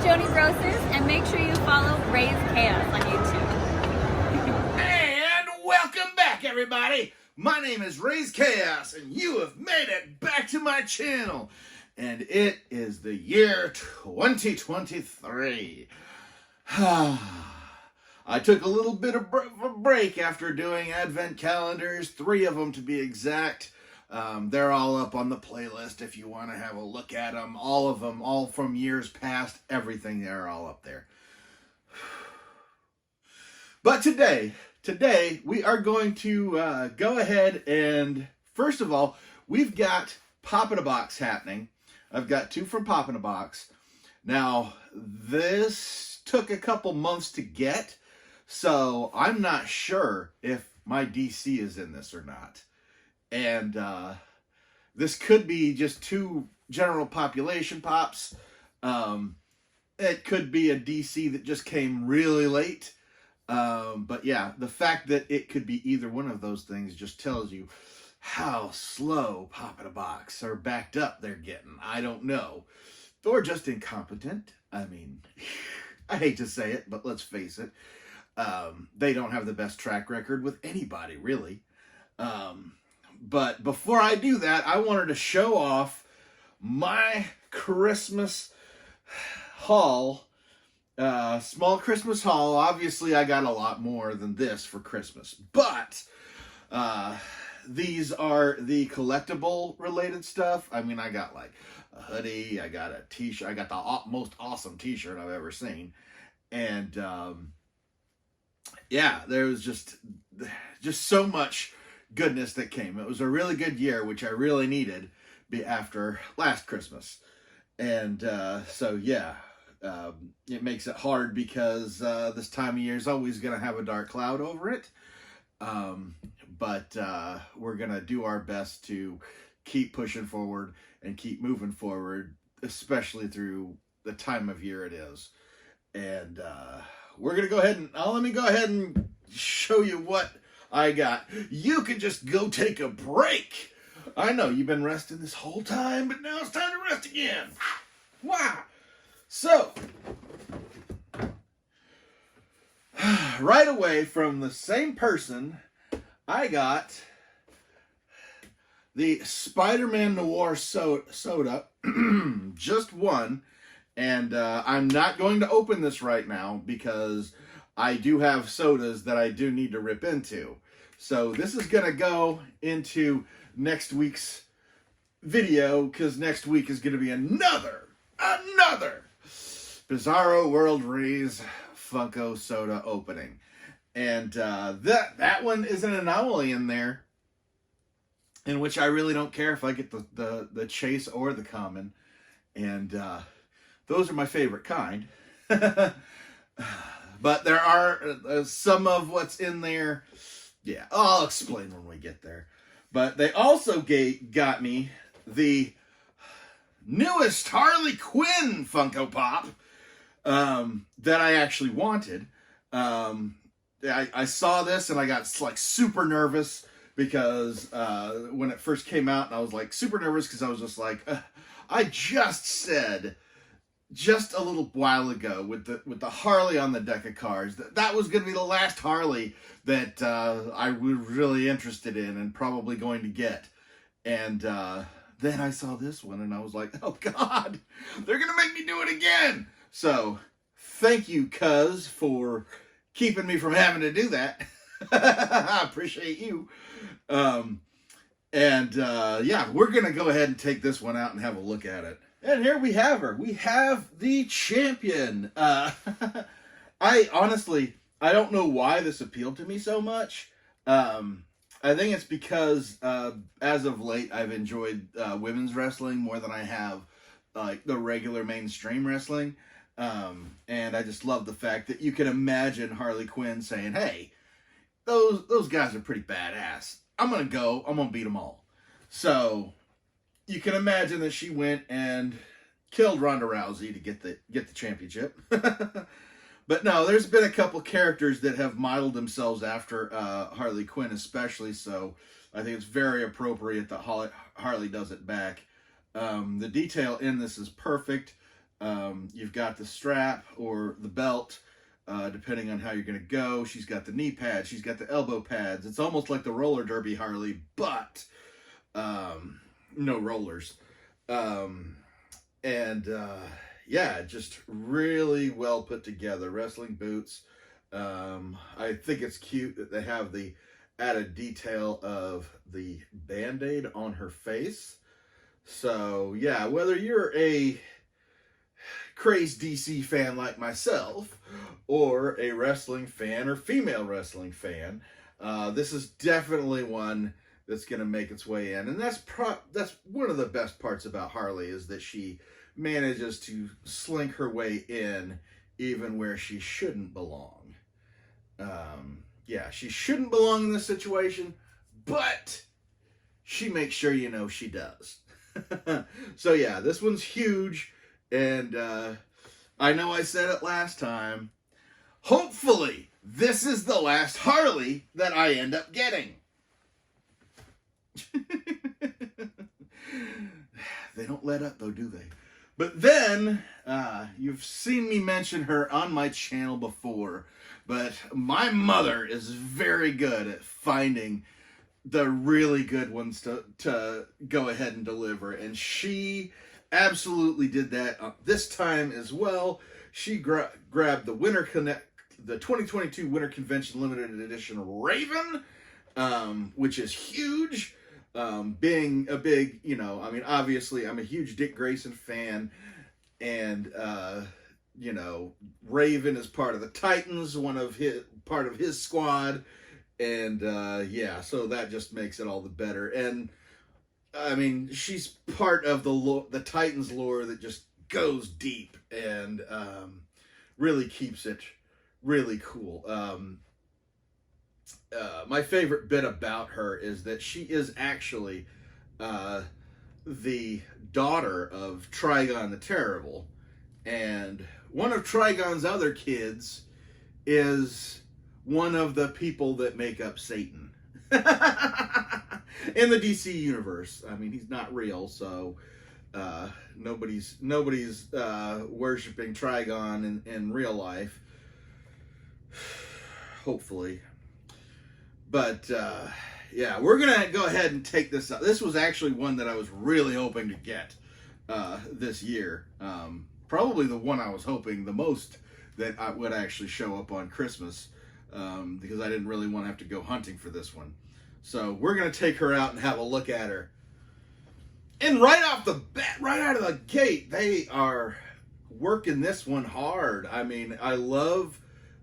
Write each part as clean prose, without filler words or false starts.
Joanie Brosas, and make sure you follow Raze Chaos on YouTube. And welcome back, everybody. My name is Raze Chaos, and you have made it back to my channel. And it is the year 2023. I took a little bit of a break after doing advent calendars, 3 of them to be exact. They're all up on the playlist if you want to have a look at them. All of them, all from years past, everything, they're all up there. But today we are going to go ahead and, first of all, we've got Pop in a Box happening. I've got 2 from Pop in a Box. Now, this took a couple months to get, so I'm not sure if my DC is in this or not. And this could be just 2 general population pops. It could be a DC that just came really late. But yeah, the fact that it could be either one of those things just tells you how slow Pop in a Box or backed up they're getting. I don't know. Or just incompetent. I mean, I hate to say it, but let's face it. They don't have the best track record with anybody, really. But before I do that, I wanted to show off my Christmas haul. Small Christmas haul. Obviously, I got a lot more than this for Christmas. But these are the collectible related stuff. I mean, I got like a hoodie. I got a t-shirt. I got the most awesome t-shirt I've ever seen. And yeah, there was just so much goodness that came. It was a really good year, which I really needed after last Christmas. And so yeah, it makes it hard because this time of year is always going to have a dark cloud over it. But we're going to do our best to keep pushing forward and keep moving forward, especially through the time of year it is. And we're going to go ahead and let me go ahead and show you what I got. You can just go take a break. I know you've been resting this whole time, but now it's time to rest again. Wow. So, right away from the same person, I got the Spider-Man Noir soda, just one. And I'm not going to open this right now because I do have sodas that I do need to rip into. So this is going to go into next week's video because next week is going to be another Bizarro World Raze Funko soda opening. And that one is an anomaly in there, in which I really don't care if I get the chase or the common. And those are my favorite kind. But there are some of what's in there. Yeah, I'll explain when we get there. But they also got me the newest Harley Quinn Funko Pop that I actually wanted. I saw this and I got like super nervous because when it first came out, and I was like super nervous because I was just like, I just said just a little while ago with the Harley on the deck of cards that was going to be the last Harley that I was really interested in and probably going to get. And then I saw this one and I was like, oh God, they're going to make me do it again. So thank you, cuz, for keeping me from having to do that. I appreciate you. Yeah, we're going to go ahead and take this one out and have a look at it. And here we have her. We have the champion. I honestly don't know why this appealed to me so much. I think it's because as of late, I've enjoyed women's wrestling more than I have like the regular mainstream wrestling. And I just love the fact that you can imagine Harley Quinn saying, hey, those guys are pretty badass. I'm going to beat them all. So you can imagine that she went and killed Ronda Rousey to get the championship. But no, there's been a couple characters that have modeled themselves after Harley Quinn especially, so I think it's very appropriate that Harley does it back. The detail in this is perfect. You've got the strap or the belt, depending on how you're going to go. She's got the knee pads. She's got the elbow pads. It's almost like the roller derby Harley, but no rollers. Yeah, just really well put together. Wrestling boots. I think it's cute that they have the added detail of the Band-Aid on her face. So, yeah, whether you're a crazed DC fan like myself, or a wrestling fan, or female wrestling fan, this is definitely one that's going to make its way in. And that's one of the best parts about Harley, is that she manages to slink her way in even where she shouldn't belong. Yeah, she shouldn't belong in this situation, but she makes sure you know she does. So yeah, this one's huge, and I know I said it last time. Hopefully, this is the last Harley that I end up getting. They don't let up though, do they? But then, you've seen me mention her on my channel before, but my mother is very good at finding the really good ones to go ahead and deliver. And she absolutely did that this time as well. She grabbed the the 2022 Winter Convention Limited Edition Raven, which is huge. Being a big, obviously I'm a huge Dick Grayson fan, and Raven is part of the Titans, part of his squad, and yeah, so that just makes it all the better. And I mean, she's part of the Titans lore that just goes deep and really keeps it really cool. My favorite bit about her is that she is actually the daughter of Trigon the Terrible, and one of Trigon's other kids is one of the people that make up Satan in the DC universe. I mean, he's not real, so nobody's worshiping Trigon in real life, hopefully. But yeah, we're gonna go ahead and take this up. This was actually one that I was really hoping to get this year. Probably the one I was hoping the most that I would actually show up on Christmas, because I didn't really want to have to go hunting for this one. So we're gonna take her out and have a look at her. And right off the bat, right out of the gate, they are working this one hard. I mean, I love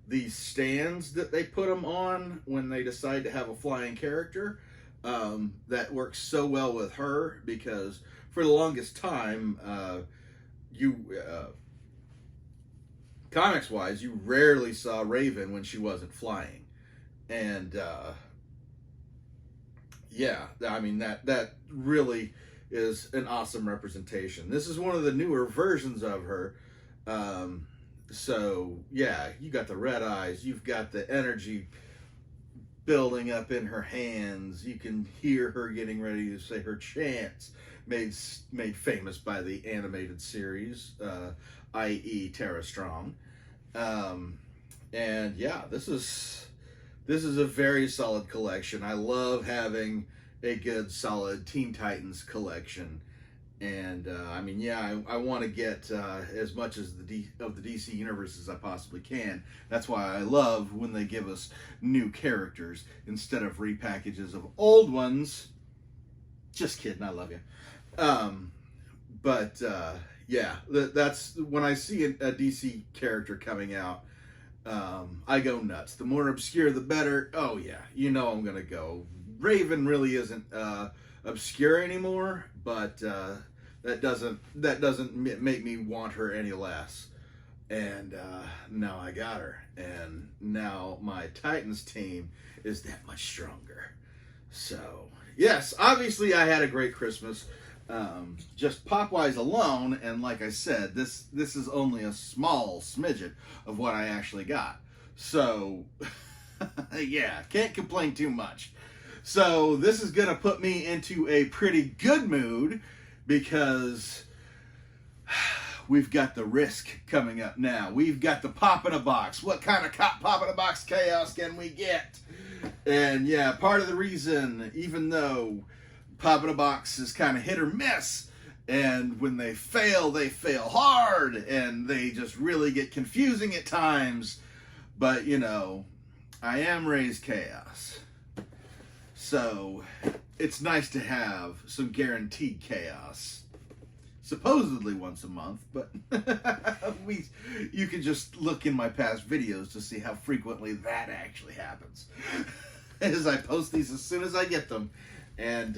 these stands that they put them on when they decide to have a flying character. That works so well with her, because for the longest time, comics wise, you rarely saw Raven when she wasn't flying. And yeah, I mean, that really is an awesome representation. This is one of the newer versions of her. So yeah, you got the red eyes, you've got the energy building up in her hands. You can hear her getting ready to say her chants, made famous by the animated series, i.e. Tara Strong. And yeah, this is a very solid collection. I love having a good solid Teen Titans collection. And I mean, yeah, I want to get as much as of the DC universe as I possibly can. That's why I love when they give us new characters instead of repackages of old ones. Just kidding, I love you. Yeah, that's when I see a DC character coming out, I go nuts. The more obscure, the better. Oh yeah, I'm gonna go. Raven really isn't obscure anymore, but that doesn't make me want her any less. And now I got her, and now my Titans team is that much stronger. So yes, obviously I had a great Christmas, just pop-wise alone, and like I said, this is only a small smidget of what I actually got. So yeah, can't complain too much. So this is gonna put me into a pretty good mood, because we've got the Risk coming up now. We've got the Pop in a Box. What kind of Pop in a Box chaos can we get? And yeah, part of the reason, even though Pop in a Box is kind of hit or miss, and when they fail hard, and they just really get confusing at times. But, you know, I am Raze Chaos. So, it's nice to have some guaranteed chaos. Supposedly once a month, but you can just look in my past videos to see how frequently that actually happens. As I post these as soon as I get them. And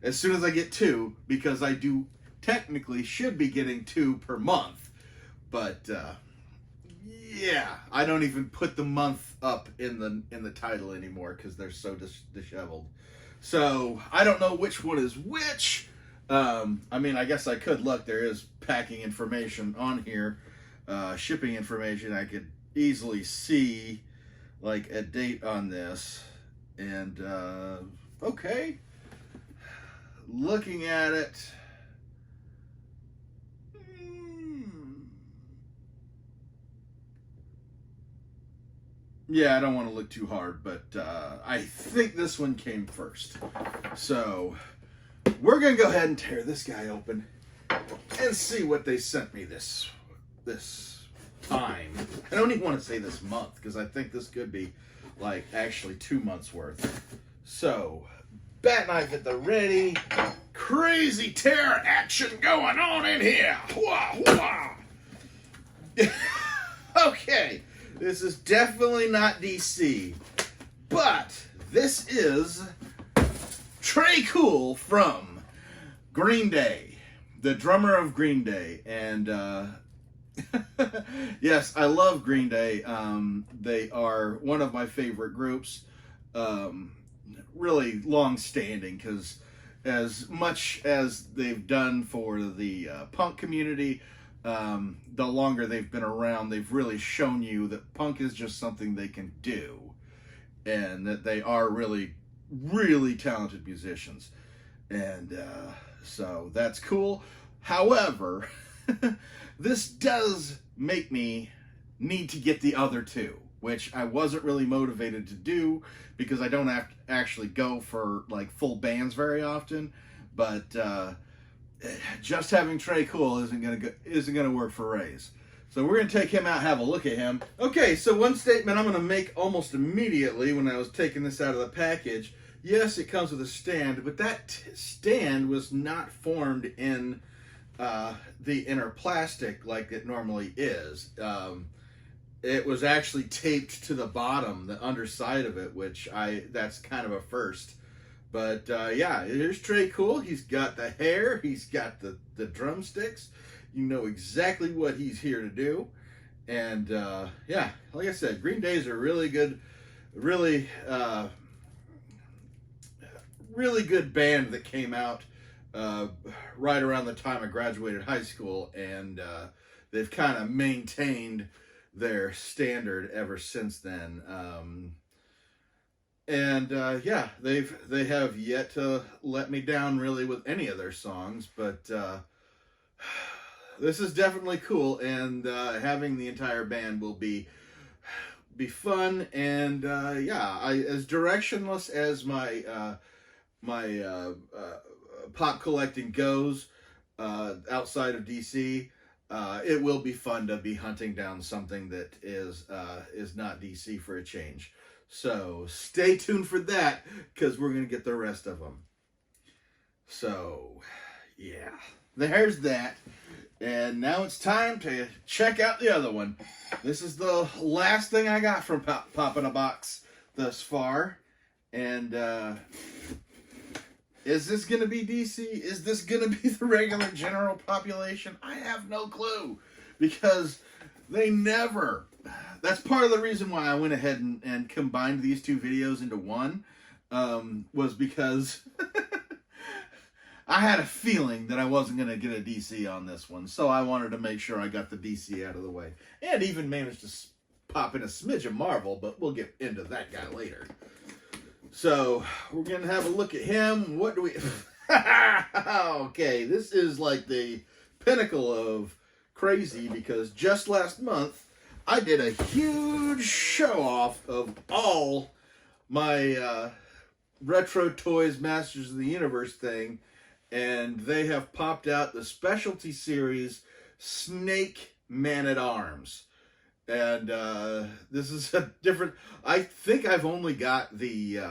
as soon as I get 2, because I do technically should be getting 2 per month. But yeah, I don't even put the month up in the title anymore because they're so disheveled. So I don't know which one is which. I mean, I guess I could look. There is packing information on here, shipping information. I could easily see like a date on this. And okay, looking at it. Yeah, I don't want to look too hard, but I think this one came first. So we're going to go ahead and tear this guy open and see what they sent me this time. I don't even want to say this month, because I think this could be like actually 2 months worth. So, bat knife at the ready. Crazy tear action going on in here. Okay. This is definitely not DC, but this is Trey Cool from Green Day, the drummer of Green Day. And yes, I love Green Day. They are one of my favorite groups, really long-standing, because as much as they've done for the punk community, the longer they've been around, they've really shown you that punk is just something they can do, and that they are really, really talented musicians. And so that's cool. However, this does make me need to get the other 2, which I wasn't really motivated to do because I don't have to actually go for like full bands very often. But just having Trey Cool isn't gonna work for Raze. So we're gonna take him out, have a look at him. Okay, so one statement I'm gonna make almost immediately when I was taking this out of the package. Yes, it comes with a stand, but that stand was not formed in the inner plastic like it normally is. It was actually taped to the bottom, the underside of it, which that's kind of a first. But yeah, here's Trey Cool. He's got the hair. He's got the drumsticks. You know exactly what he's here to do. And yeah, like I said, Green Day is a really good, really good band that came out right around the time I graduated high school. And they've kind of maintained their standard ever since then. And yeah, they have yet to let me down really with any of their songs, but this is definitely cool, and having the entire band will be fun. And yeah, as directionless as my pop collecting goes outside of DC, it will be fun to be hunting down something that is not DC for a change. So stay tuned for that, because we're going to get the rest of them. So, yeah, there's that. And now it's time to check out the other one. This is the last thing I got from Pop in a Box thus far. And is this going to be DC? Is this going to be the regular general population? I have no clue, because they never... That's part of the reason why I went ahead and combined these 2 videos into one, was because I had a feeling that I wasn't going to get a DC on this one. So I wanted to make sure I got the DC out of the way. And even managed to pop in a smidge of Marvel, but we'll get into that guy later. So we're going to have a look at him. What do we... Okay, this is like the pinnacle of crazy because just last month I did a huge show off of all my Retro Toys Masters of the Universe thing, and they have popped out the specialty series Snake Man-at-Arms. And this is a different. I think I've only got the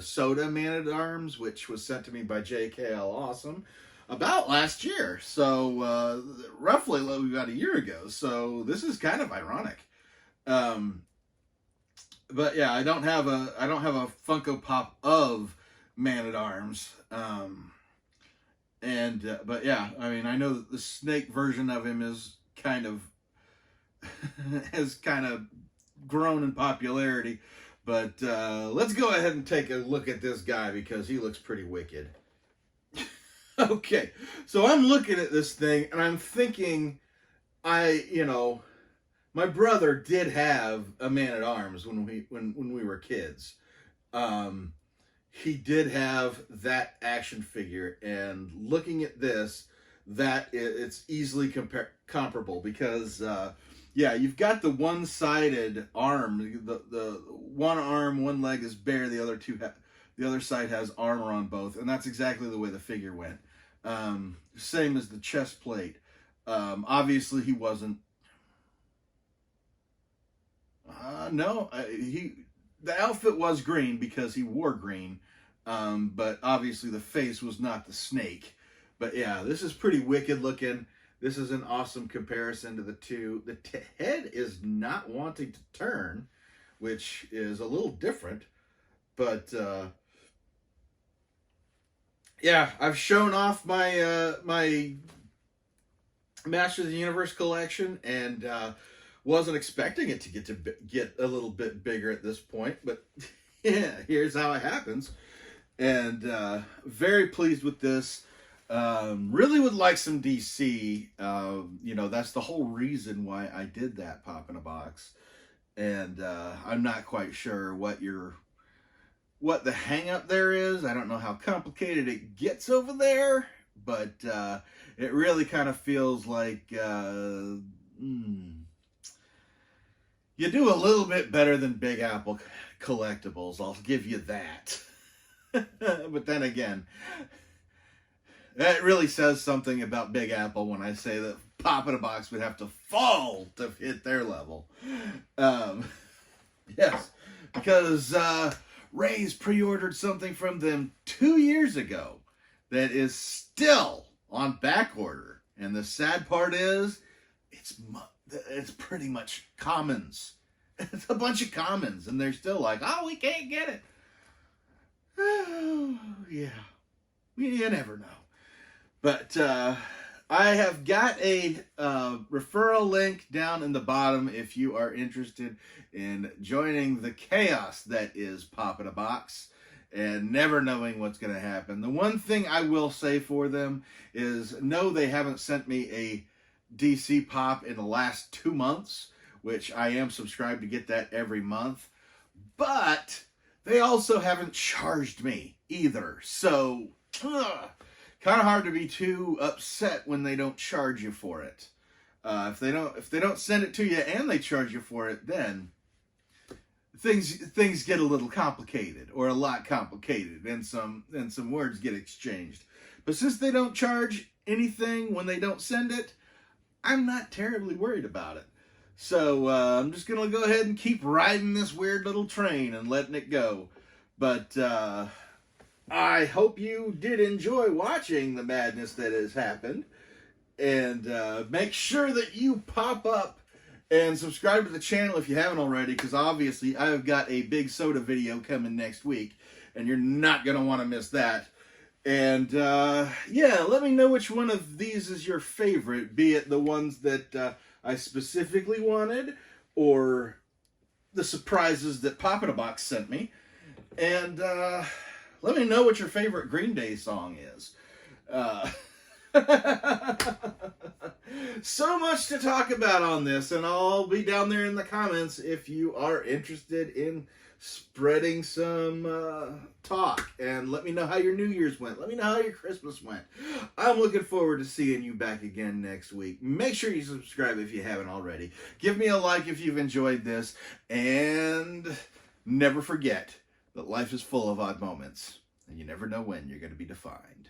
Soda Man-at-Arms, which was sent to me by JKL Awesome about last year. So roughly about a year ago. So this is kind of ironic. But yeah, I don't have a Funko Pop of Man-at-Arms. But yeah, I mean, I know that the snake version of him is kind of has kind of grown in popularity, but let's go ahead and take a look at this guy because he looks pretty wicked. Okay, so I'm looking at this thing and I'm thinking, my brother did have a Man-at-Arms when we were kids. He did have that action figure, and looking at this, it's easily comparable because yeah, you've got the one-sided arm. The one arm, one leg is bare. The other side has armor on both, and that's exactly the way the figure went. Same as the chest plate. Obviously, he wasn't. No, the outfit was green because he wore green, but obviously the face was not the snake. But yeah, this is pretty wicked looking. This is an awesome comparison to the two. The head is not wanting to turn, which is a little different. But yeah, I've shown off my my Masters of the Universe collection, and wasn't expecting it to get a little bit bigger at this point. But yeah, here's how it happens. And very pleased with this. Really would like some DC. That's the whole reason why I did that pop in a box. And I'm not quite sure what the hang up there is. I don't know how complicated it gets over there, but it really kind of feels like you do a little bit better than Big Apple Collectibles. I'll give you that. But then again, that really says something about Big Apple when I say that Pop in a Box would have to fall to hit their level. Yes, because Raze pre-ordered something from them 2 years ago that is still on back order. And the sad part is, it's pretty much commons. It's a bunch of commons, and they're still like, oh, we can't get it. Oh, yeah. You never know. But I have got a referral link down in the bottom if you are interested in joining the chaos that is Pop in a Box and never knowing what's going to happen. The one thing I will say for them is, no, they haven't sent me a DC Pop in the last 2 months, which I am subscribed to get that every month. But they also haven't charged me either. So, kind of hard to be too upset when they don't charge you for it. If they don't send it to you and they charge you for it, then things get a little complicated, or a lot complicated, and some words get exchanged. But since they don't charge anything when they don't send it, I'm not terribly worried about it. So I'm just gonna go ahead and keep riding this weird little train and letting it go. But I hope you did enjoy watching the madness that has happened. And make sure that you pop up and subscribe to the channel if you haven't already, because obviously I've got a big soda video coming next week, and you're not going to want to miss that. And yeah, let me know which one of these is your favorite, be it the ones that I specifically wanted, or the surprises that Pop in a Box sent me. And let me know what your favorite Green Day song is. So much to talk about on this, and I'll be down there in the comments if you are interested in spreading some talk, and let me know how your New Year's went. Let me know how your Christmas went. I'm looking forward to seeing you back again next week. Make sure you subscribe if you haven't already. Give me a like if you've enjoyed this, and never forget that life is full of odd moments, and you never know when you're going to be defined.